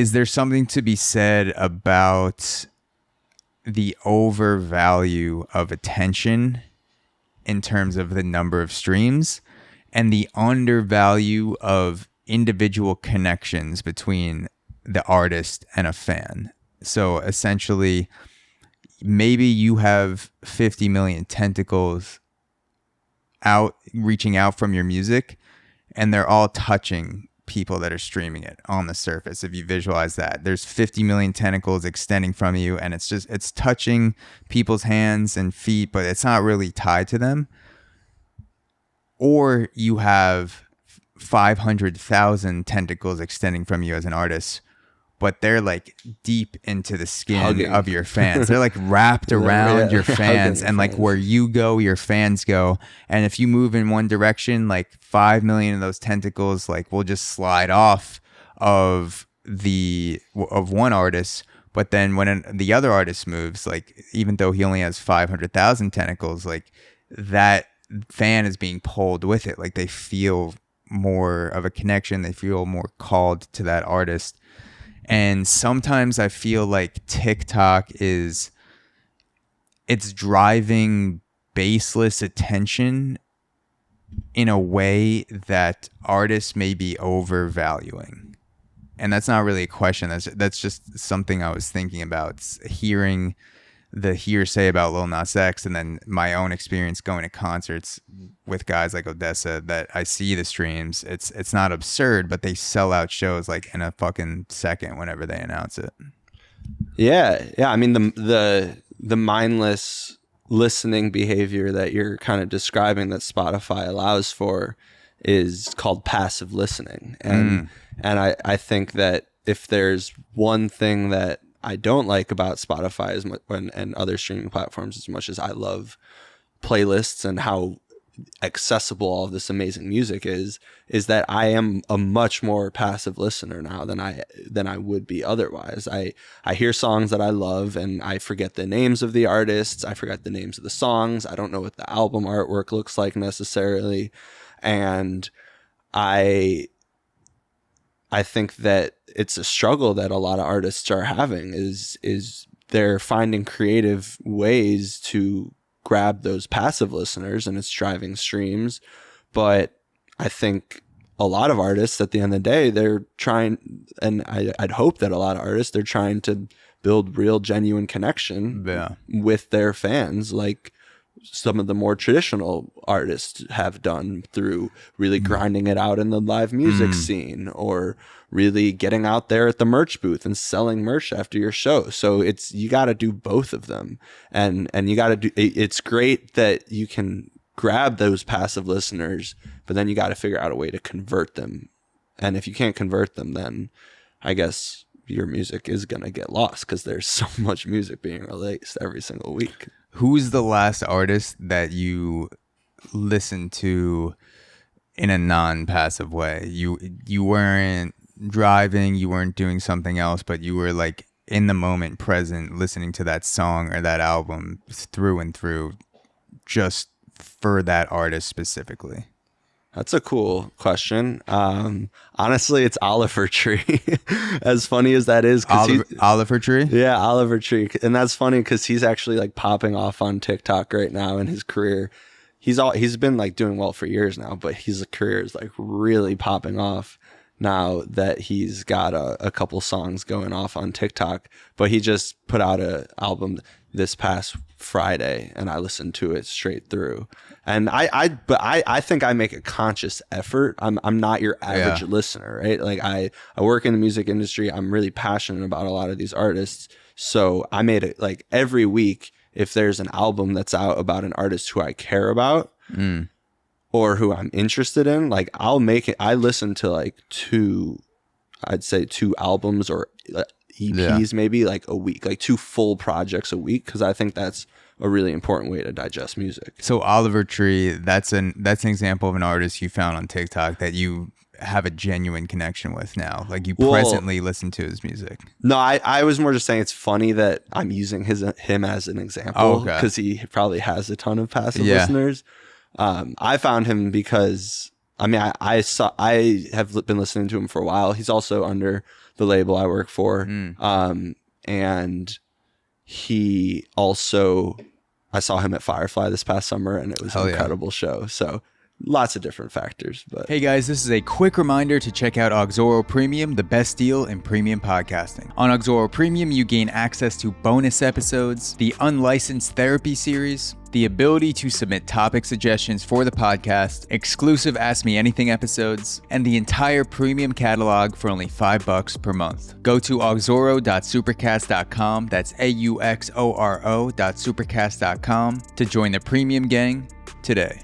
is there something to be said about the overvalue of attention in terms of the number of streams and the undervalue of individual connections between the artist and a fan? So essentially, maybe you have 50 million tentacles out reaching out from your music, and they're all touching people that are streaming it on the surface. If you visualize that, there's 50 million tentacles extending from you, and it's touching people's hands and feet, but it's not really tied to them. Or you have 500,000 tentacles extending from you as an artist, but they're like deep into the skin of your fans. They're like wrapped around your fans, and like where you go, your fans go. And if you move in one direction, like 5 million of those tentacles like will just slide off of one artist. But then when the other artist moves, like even though he only has 500,000 tentacles, like that fan is being pulled with it. Like they feel more of a connection. They feel more called to that artist. And sometimes I feel like TikTok it's driving baseless attention in a way that artists may be overvaluing. And that's not really a question. That's just something I was thinking about. It's hearing the hearsay about Lil Nas X, and then my own experience going to concerts with guys like Odesza, that I see the streams. It's not absurd, but they sell out shows like in a fucking second whenever they announce it. Yeah. I mean, the mindless listening behavior that you're kind of describing that Spotify allows for is called passive listening. And I think that if there's one thing that I don't like about Spotify and other streaming platforms, as much as I love playlists and how accessible all of this amazing music is that I am a much more passive listener now than I would be otherwise. I hear songs that I love and I forget the names of the artists. I forget the names of the songs. I don't know what the album artwork looks like necessarily. And I think that it's a struggle that a lot of artists are having is they're finding creative ways to grab those passive listeners, and it's driving streams. But I think a lot of artists at the end of the day, they're trying, and I'd hope that a lot of artists, they're trying to build real genuine connection with their fans, like some of the more traditional artists have done through really grinding it out in the live music scene, or really getting out there at the merch booth and selling merch after your show. So you got to do both of them. And you got to do, it's great that you can grab those passive listeners, but then you got to figure out a way to convert them. And if you can't convert them, then I guess your music is going to get lost, because there's so much music being released every single week. Who's the last artist that you listened to in a non-passive way? You weren't driving, you weren't doing something else, but you were like in the moment, present, listening to that song or that album through and through, just for that artist specifically. That's a cool question. Honestly, it's Oliver Tree. As funny as that is, Oliver Tree. Yeah, Oliver Tree, and that's funny because he's actually like popping off on TikTok right now in his career. He's been like doing well for years now, but his career is like really popping off now that he's got a couple songs going off on TikTok. But he just put out an album this past Friday, and I listened to it straight through. And I think I make a conscious effort. I'm not your average listener, right? Like I work in the music industry. I'm really passionate about a lot of these artists. So I made it like every week, if there's an album that's out about an artist who I care about or who I'm interested in, like I listen to like two albums or EPs maybe like a week, like 2 full projects a week, because I think that's a really important way to digest music. So Oliver Tree, that's an example of an artist you found on TikTok that you have a genuine connection with now. Like you presently listen to his music. No, I was more just saying it's funny that I'm using him as an example, because he probably has a ton of passive listeners. I found him because I mean, I have been listening to him for a while. He's also under the label I work for. And he also, I saw him at Firefly this past summer, and it was an incredible show. So lots of different factors. But hey guys, this is a quick reminder to check out AUXORO Premium, the best deal in premium podcasting. On AUXORO Premium, you gain access to bonus episodes, the unlicensed therapy series, the ability to submit topic suggestions for the podcast, exclusive Ask Me Anything episodes, and the entire premium catalog for only $5 per month. Go to auxoro.supercast.com, that's AUXORO.supercast.com, to join the premium gang today.